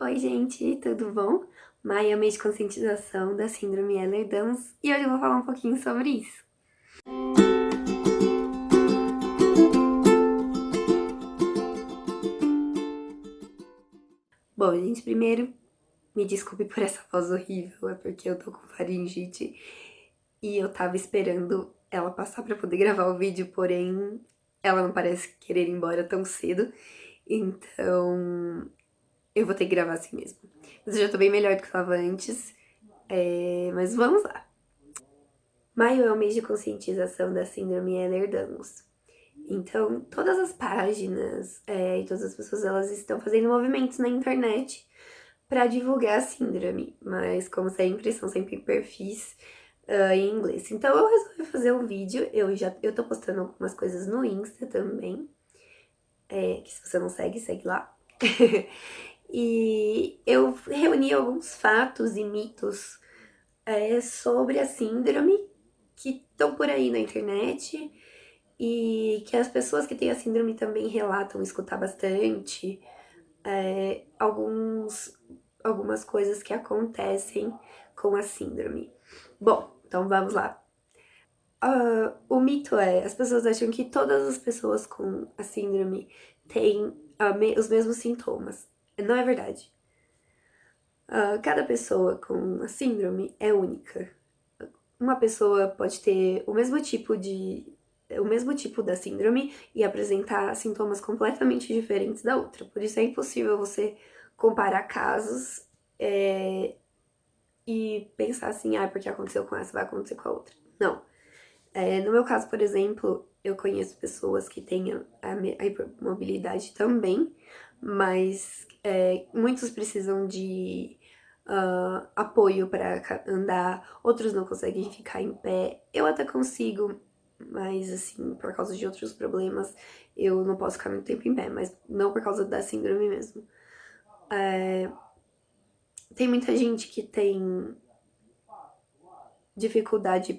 Oi, gente, tudo bom? Maio é o mês de conscientização da síndrome Ehlers-Danlos e hoje eu vou falar um pouquinho sobre isso. Bom, gente, primeiro, me desculpe por essa voz horrível, é porque eu tô com faringite e eu tava esperando ela passar pra poder gravar o vídeo, porém, ela não parece querer ir embora tão cedo, então eu vou ter que gravar assim mesmo. Mas eu já tô bem melhor do que eu tava antes, mas vamos lá. Maio é o mês de conscientização da síndrome Ehlers-Danlos. Então, todas as páginas e todas as pessoas elas estão fazendo movimentos na internet para divulgar a síndrome, mas como sempre, são sempre perfis em inglês. Então, eu resolvi fazer um vídeo. Eu tô postando algumas coisas no Insta também, que se você não segue, segue lá. E eu reuni alguns fatos e mitos sobre a síndrome que estão por aí na internet e que as pessoas que têm a síndrome também relatam escutar bastante, algumas coisas que acontecem com a síndrome. Bom, então vamos lá. O mito é, as pessoas acham que todas as pessoas com a síndrome têm os mesmos sintomas. Não é verdade. Cada pessoa com a síndrome é única. Uma pessoa pode ter o mesmo tipo da síndrome e apresentar sintomas completamente diferentes da outra. Por isso é impossível você comparar casos e pensar assim, porque aconteceu com essa, vai acontecer com a outra. Não. No meu caso, por exemplo, eu conheço pessoas que têm a hipermobilidade também, mas muitos precisam de apoio para andar, outros não conseguem ficar em pé. Eu até consigo, mas assim, por causa de outros problemas, eu não posso ficar muito tempo em pé, mas não por causa da síndrome mesmo. Tem muita gente que tem dificuldade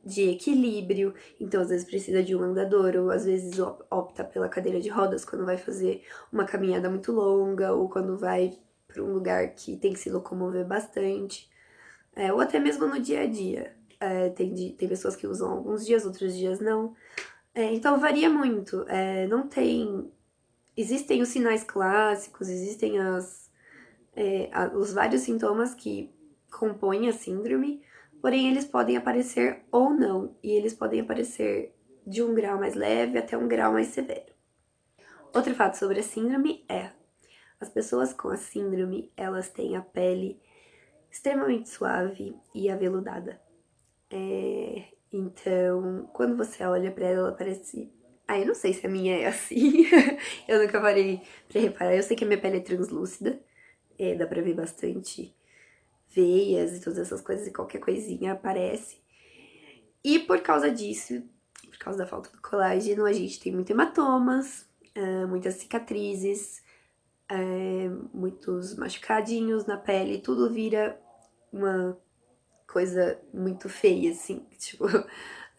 de equilíbrio, então às vezes precisa de um andador, ou às vezes opta pela cadeira de rodas quando vai fazer uma caminhada muito longa, ou quando vai para um lugar que tem que se locomover bastante, ou até mesmo no dia a dia. Tem pessoas que usam alguns dias, outros dias não. Então varia muito. Não tem. Existem os sinais clássicos, existem os vários sintomas que compõem a síndrome, porém eles podem aparecer ou não, e eles podem aparecer de um grau mais leve até um grau mais severo. Outro fato sobre a síndrome é, as pessoas com a síndrome, elas têm a pele extremamente suave e aveludada. Então, quando você olha pra ela, ela parece... eu não sei se a minha é assim, eu nunca parei pra reparar, eu sei que a minha pele é translúcida, dá pra ver bastante veias e todas essas coisas, e qualquer coisinha aparece. E por causa disso, por causa da falta do colágeno, a gente tem muitos hematomas, muitas cicatrizes, muitos machucadinhos na pele, tudo vira uma coisa muito feia, assim. Tipo,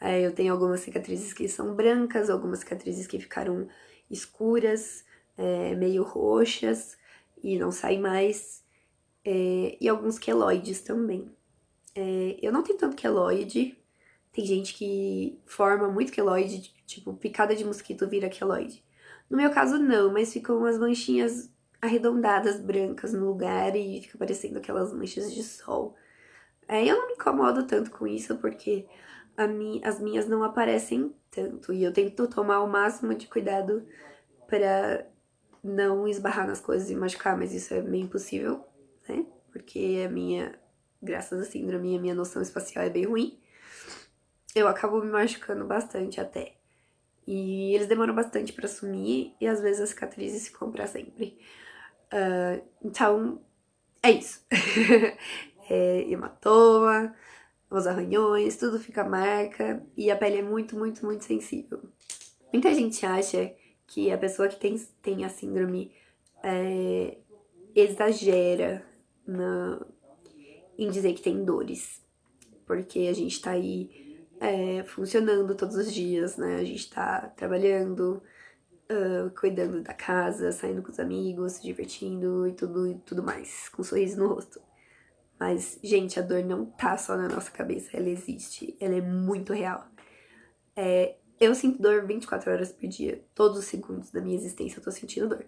eu tenho algumas cicatrizes que são brancas, algumas cicatrizes que ficaram escuras, meio roxas e não saem mais. E alguns queloides também. Eu não tenho tanto queloide. Tem gente que forma muito queloide, tipo, picada de mosquito vira queloide. No meu caso, não, mas ficam umas manchinhas arredondadas, brancas no lugar e fica parecendo aquelas manchas de sol. Eu não me incomodo tanto com isso porque as minhas não aparecem tanto e eu tento tomar o máximo de cuidado para não esbarrar nas coisas e machucar, mas isso é meio impossível, né? Porque graças à síndrome, a minha noção espacial é bem ruim. Eu acabo me machucando bastante até. E eles demoram bastante pra sumir e às vezes as cicatrizes ficam pra sempre. Então, é isso. Hematoma, os arranhões, tudo fica marca e a pele é muito, muito, muito sensível. Muita gente acha que a pessoa que tem a síndrome exagera em dizer que tem dores, porque a gente tá aí funcionando todos os dias, né? A gente tá trabalhando, cuidando da casa, saindo com os amigos, se divertindo e tudo mais, com um sorriso no rosto. Mas, gente, a dor não tá só na nossa cabeça, ela existe, ela é muito real. Eu sinto dor 24 horas por dia, todos os segundos da minha existência eu tô sentindo dor.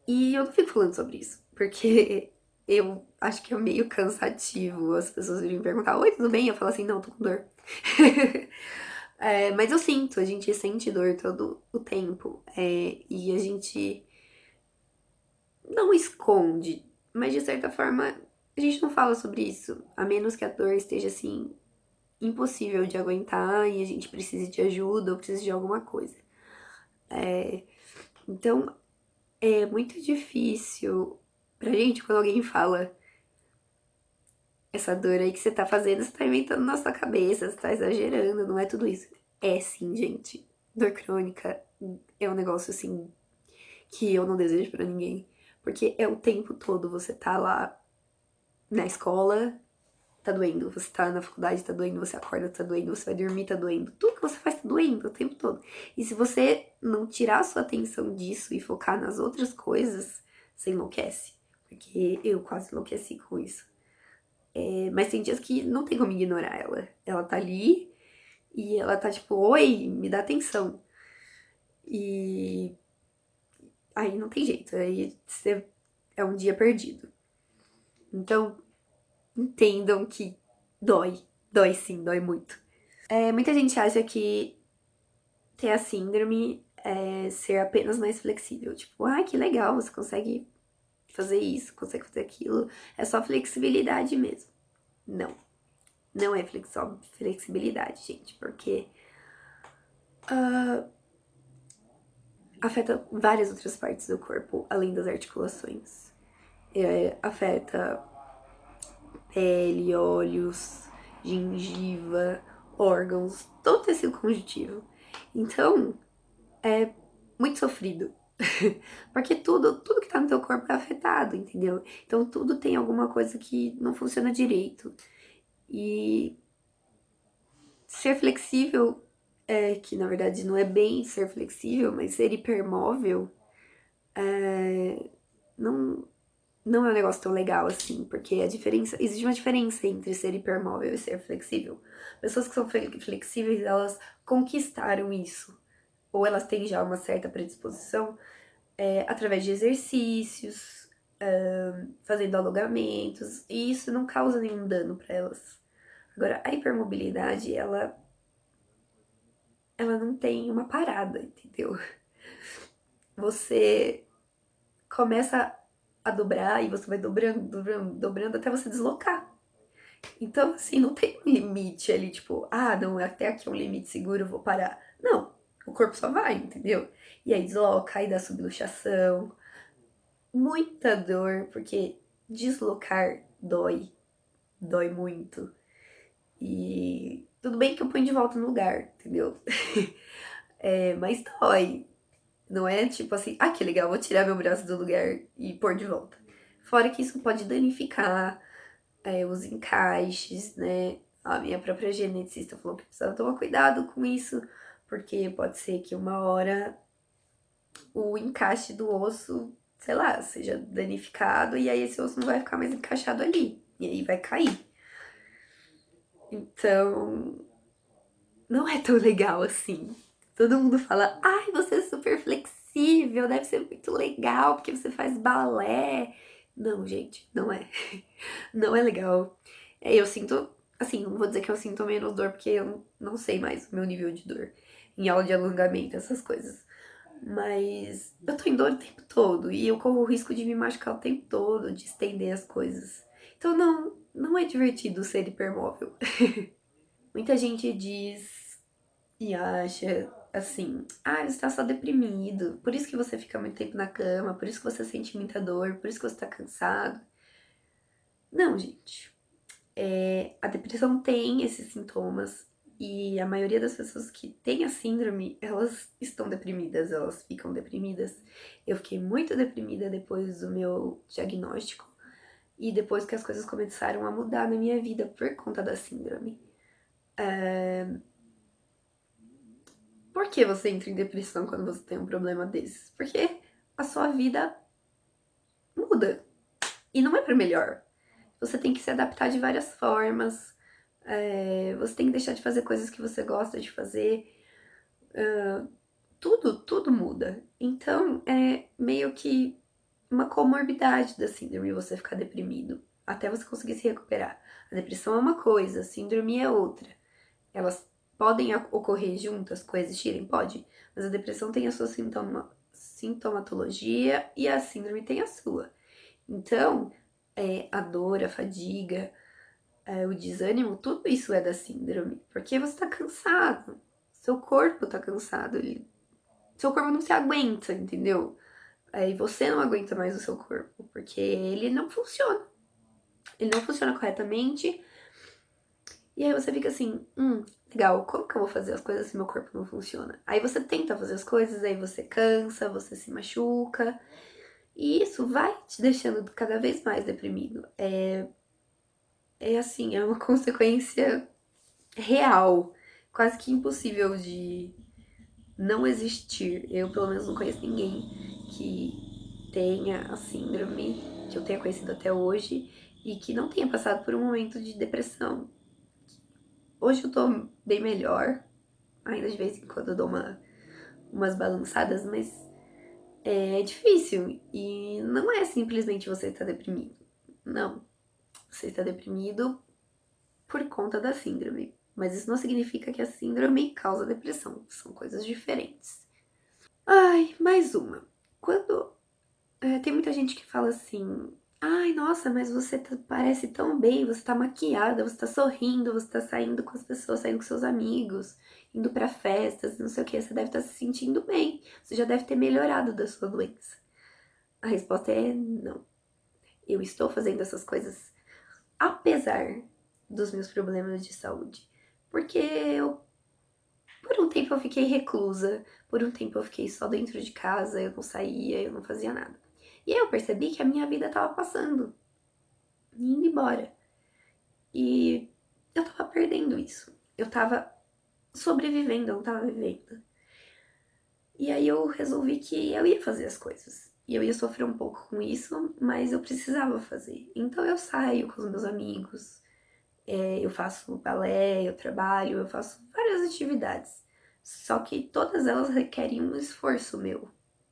E eu não fico falando sobre isso, porque eu acho que é meio cansativo as pessoas virem perguntar: oi, tudo bem? Eu falo assim: não, tô com dor. Mas eu sinto, a gente sente dor todo o tempo. E a gente não esconde, mas de certa forma a gente não fala sobre isso, a menos que a dor esteja assim impossível de aguentar e a gente precise de ajuda ou precise de alguma coisa. Então é muito difícil pra gente quando alguém fala essa dor aí que você tá fazendo, você tá inventando na sua cabeça, você tá exagerando, não é tudo isso. É sim, gente. Dor crônica é um negócio assim que eu não desejo pra ninguém. Porque é o tempo todo você tá lá na escola, tá doendo. Você tá na faculdade, tá doendo. Você acorda, tá doendo. Você vai dormir, tá doendo. Tudo que você faz tá doendo o tempo todo. E se você não tirar a sua atenção disso e focar nas outras coisas, você enlouquece. Porque eu quase enlouqueci com isso. Mas tem dias que não tem como ignorar ela. Ela tá ali e ela tá tipo, oi, me dá atenção. E aí não tem jeito. Aí você é um dia perdido. Então, entendam que dói. Dói sim, dói muito. Muita gente acha que ter a síndrome é ser apenas mais flexível. Tipo, ah, que legal, você consegue fazer isso, consegue fazer aquilo. É só flexibilidade mesmo. Não, não é só flexibilidade, gente, porque afeta várias outras partes do corpo, além das articulações. Afeta pele, olhos, gengiva, órgãos, todo o tecido conjuntivo. Então, é muito sofrido. Porque tudo que tá no teu corpo é afetado, entendeu? Então tudo tem alguma coisa que não funciona direito. E ser flexível, que na verdade não é bem ser flexível, mas ser hipermóvel, não, não é um negócio tão legal assim, porque existe uma diferença entre ser hipermóvel e ser flexível. Pessoas que são flexíveis, elas conquistaram isso, ou elas têm já uma certa predisposição através de exercícios, fazendo alongamentos, e isso não causa nenhum dano para elas. Agora, a hipermobilidade, ela não tem uma parada, entendeu? Você começa a dobrar e você vai dobrando, dobrando, dobrando até você deslocar. Então, assim, não tem um limite ali, tipo, ah, não, até aqui é um limite seguro, eu vou parar. Não, o corpo só vai, entendeu? E aí desloca, aí dá subluxação, muita dor, porque deslocar dói, dói muito. E tudo bem que eu ponho de volta no lugar, entendeu? Mas dói. Não é tipo assim, ah, que legal, vou tirar meu braço do lugar e pôr de volta. Fora que isso pode danificar os encaixes, né? A minha própria geneticista falou que precisava tomar cuidado com isso, porque pode ser que uma hora o encaixe do osso, sei lá, seja danificado e aí esse osso não vai ficar mais encaixado ali. E aí vai cair. Então, não é tão legal assim. Todo mundo fala, ai, você é super flexível, deve ser muito legal porque você faz balé. Não, gente, não é. Não é legal. Eu sinto, assim, não vou dizer que eu sinto menos dor porque eu não sei mais o meu nível de dor em aula de alongamento, essas coisas. Mas eu tô em dor o tempo todo e eu corro o risco de me machucar o tempo todo, de estender as coisas. Então não é divertido ser hipermóvel. Muita gente diz e acha assim, ah, você tá só deprimido, por isso que você fica muito tempo na cama, por isso que você sente muita dor, por isso que você tá cansado. Não, gente. A depressão tem esses sintomas e a maioria das pessoas que têm a síndrome, elas estão deprimidas, elas ficam deprimidas. Eu fiquei muito deprimida depois do meu diagnóstico e depois que as coisas começaram a mudar na minha vida por conta da síndrome. Por que você entra em depressão quando você tem um problema desses? Porque a sua vida muda. E não é para melhor. Você tem que se adaptar de várias formas. Você tem que deixar de fazer coisas que você gosta de fazer. Tudo muda. Então, é meio que uma comorbidade da síndrome você ficar deprimido. Até você conseguir se recuperar. A depressão é uma coisa, a síndrome é outra. Elas podem ocorrer juntas, coexistirem? Pode. Mas a depressão tem a sua sintomatologia e a síndrome tem a sua. Então, a dor, a fadiga, o desânimo, tudo isso é da síndrome. Porque você tá cansado. Seu corpo tá cansado. Seu corpo não se aguenta, entendeu? Aí você não aguenta mais o seu corpo. Porque ele não funciona. Ele não funciona corretamente. E aí você fica assim, legal, como que eu vou fazer as coisas se meu corpo não funciona? Aí você tenta fazer as coisas, aí você cansa, você se machuca. E isso vai te deixando cada vez mais deprimido. É assim, é uma consequência real, quase que impossível de não existir. Eu, pelo menos, não conheço ninguém que tenha a síndrome, que eu tenha conhecido até hoje, e que não tenha passado por um momento de depressão. Hoje eu tô bem melhor, ainda de vez em quando eu dou umas balançadas, mas é difícil. E não é simplesmente você estar deprimido. Não. Você está deprimido por conta da síndrome. Mas isso não significa que a síndrome causa depressão. São coisas diferentes. Ai, mais uma. Quando tem muita gente que fala assim: ai, nossa, mas você parece tão bem, você tá maquiada, você tá sorrindo, você tá saindo com as pessoas, saindo com seus amigos, indo pra festas, não sei o que, você deve estar se sentindo bem, você já deve ter melhorado da sua doença. A resposta é não. Eu estou fazendo essas coisas apesar dos meus problemas de saúde. Porque por um tempo eu fiquei reclusa, por um tempo eu fiquei só dentro de casa, eu não saía, eu não fazia nada. E aí eu percebi que a minha vida tava passando, indo embora. E eu tava perdendo isso. Eu tava sobrevivendo, eu não tava vivendo. E aí eu resolvi que eu ia fazer as coisas. E eu ia sofrer um pouco com isso, mas eu precisava fazer. Então eu saio com os meus amigos, eu faço balé, eu trabalho, eu faço várias atividades. Só que todas elas requerem um esforço meu,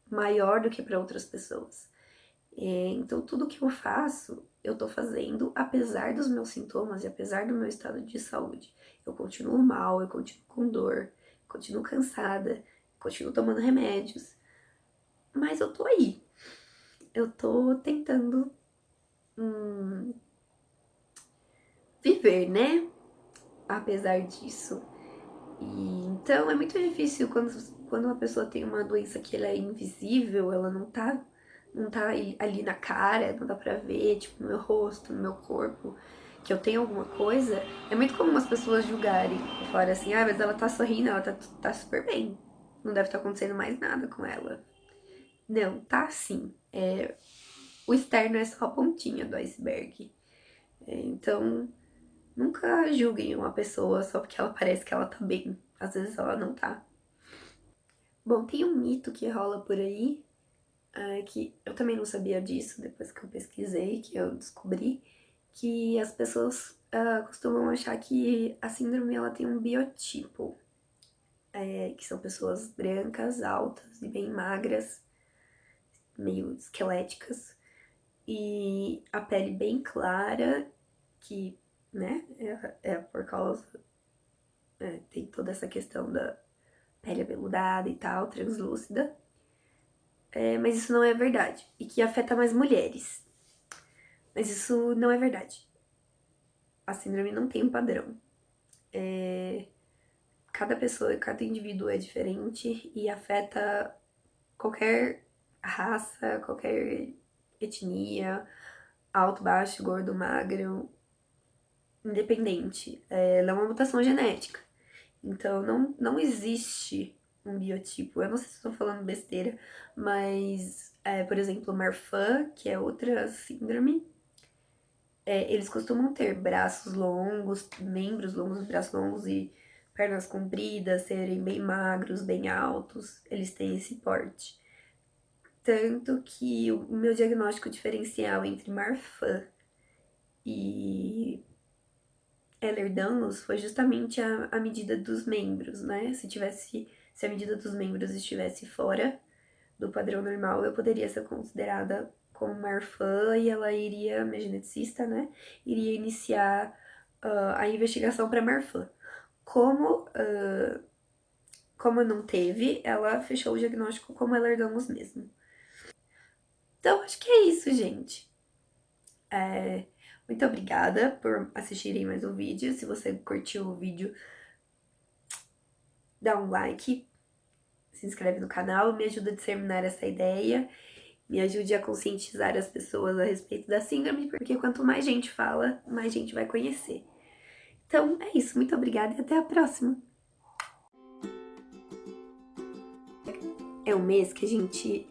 maior do que para outras pessoas. Então tudo que eu faço, eu tô fazendo apesar dos meus sintomas e apesar do meu estado de saúde. Eu continuo mal, eu continuo com dor, continuo cansada, continuo tomando remédios. Mas eu tô aí. Eu tô tentando viver, né? Apesar disso. E, então é muito difícil quando uma pessoa tem uma doença que ela é invisível, ela não tá ali na cara, não dá pra ver, tipo, no meu rosto, no meu corpo, que eu tenho alguma coisa. É muito comum as pessoas julgarem e falarem assim, ah, mas ela tá sorrindo, ela tá super bem. Não deve estar acontecendo mais nada com ela. Não, tá sim. O externo é só a pontinha do iceberg. Então, nunca julguem uma pessoa só porque ela parece que ela tá bem. Às vezes ela não tá. Bom, tem um mito que rola por aí, que eu também não sabia disso depois que eu pesquisei, que eu descobri, que as pessoas costumam achar que a síndrome ela tem um biotipo, que são pessoas brancas, altas e bem magras, meio esqueléticas, e a pele bem clara, que, né, é por causa, tem toda essa questão da pele aveludada e tal, translúcida, mas isso não é verdade, e que afeta mais mulheres. Mas isso não é verdade. A síndrome não tem um padrão. Cada pessoa, cada indivíduo é diferente e afeta qualquer raça, qualquer etnia, alto, baixo, gordo, magro, independente. Ela é uma mutação genética. Então não existe um biotipo. Eu não sei se estou falando besteira, mas, por exemplo, Marfan, que é outra síndrome, eles costumam ter braços longos, membros longos, braços longos e pernas compridas, serem bem magros, bem altos, eles têm esse porte. Tanto que o meu diagnóstico diferencial entre Marfan e Ehlers-Danlos foi justamente a medida dos membros, né? Se a medida dos membros estivesse fora do padrão normal, eu poderia ser considerada como Marfan e ela iria, minha geneticista, né? Iria iniciar a investigação para Marfan. Como não teve, ela fechou o diagnóstico como Ehlers-Danlos mesmo. Então, acho que é isso, gente. Muito obrigada por assistirem mais um vídeo. Se você curtiu o vídeo, dá um like, se inscreve no canal, me ajuda a disseminar essa ideia, me ajude a conscientizar as pessoas a respeito da síndrome, porque quanto mais gente fala, mais gente vai conhecer. Então, é isso. Muito obrigada e até a próxima. É um mês que a gente